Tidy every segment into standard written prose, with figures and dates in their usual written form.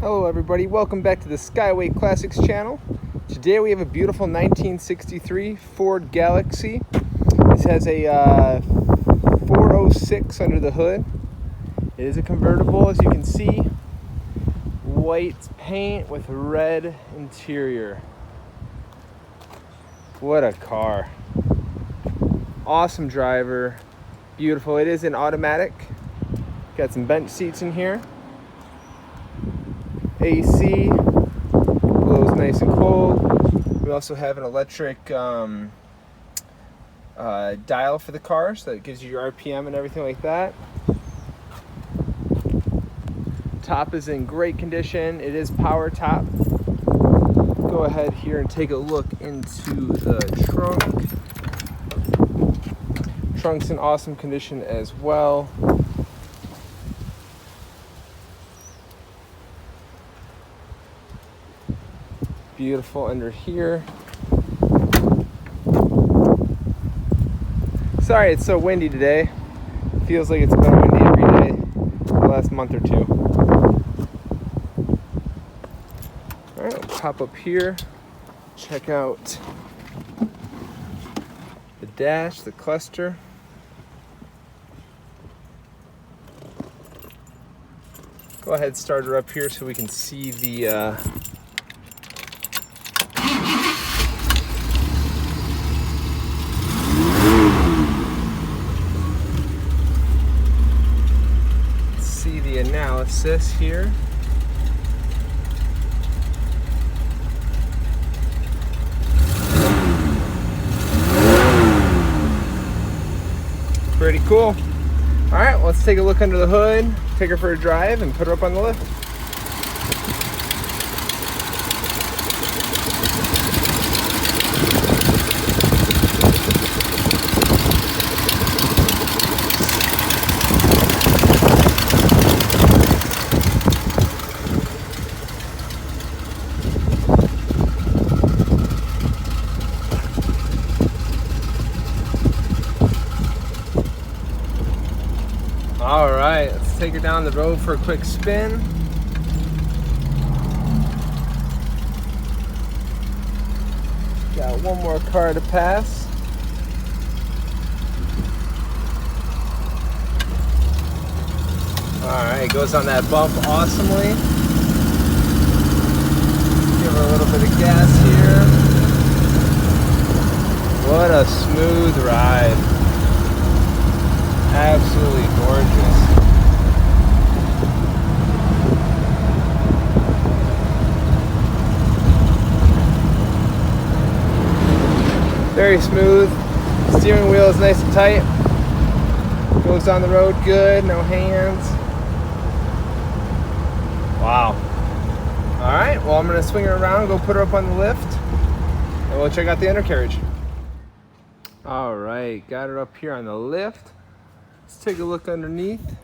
Hello everybody, welcome back to the Skyway Classics channel. Today we have a beautiful 1963 Ford Galaxie. This has a 406 under the hood. It is a convertible, as you can see. White paint with red interior. What a car. Awesome driver. Beautiful. It is an automatic. Got some bench seats in here. AC, blows nice and cold. We also have an electric dial for the car, so that gives you your RPM and everything like that. Top is in great condition. It is power top. Go ahead here and take a look into the trunk. Trunk's in awesome condition as well. Beautiful under here. Sorry it's so windy today. Feels like it's been windy every day for the last month or two. Alright, we'll pop up here. Check out the dash, the cluster. Go ahead, start her up here so we can see the analysis here. Pretty cool. All right, let's take a look under the hood, take her for a drive, and put her up on the lift. All right, let's take her down the road for a quick spin. Got one more car to pass. All right, goes on that bump awesomely. Give her a little bit of gas here. What a smooth ride. Absolutely gorgeous. Very smooth. Steering wheel is nice and tight. Goes down the road good, no hands. Wow. All right, well, I'm gonna swing her around, go put her up on the lift, and we'll check out the undercarriage. All right, got her up here on the lift. Let's take a look underneath.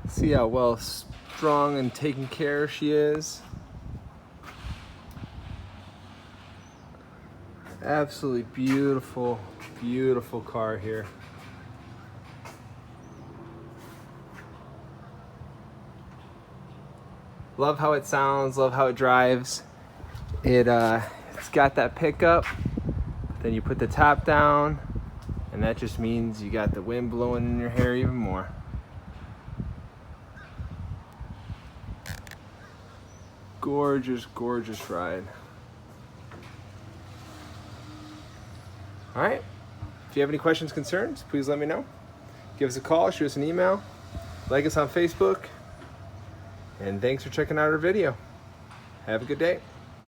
See how well strong and taken care she is. Absolutely beautiful, beautiful car here. Love how it sounds, love how it drives. It's got that pickup. Then you put the top down, and that just means you got the wind blowing in your hair even more. Gorgeous, gorgeous ride. All right, if you have any questions, concerns, please let me know. Give us a call, shoot us an email, like us on Facebook, and thanks for checking out our video. Have a good day.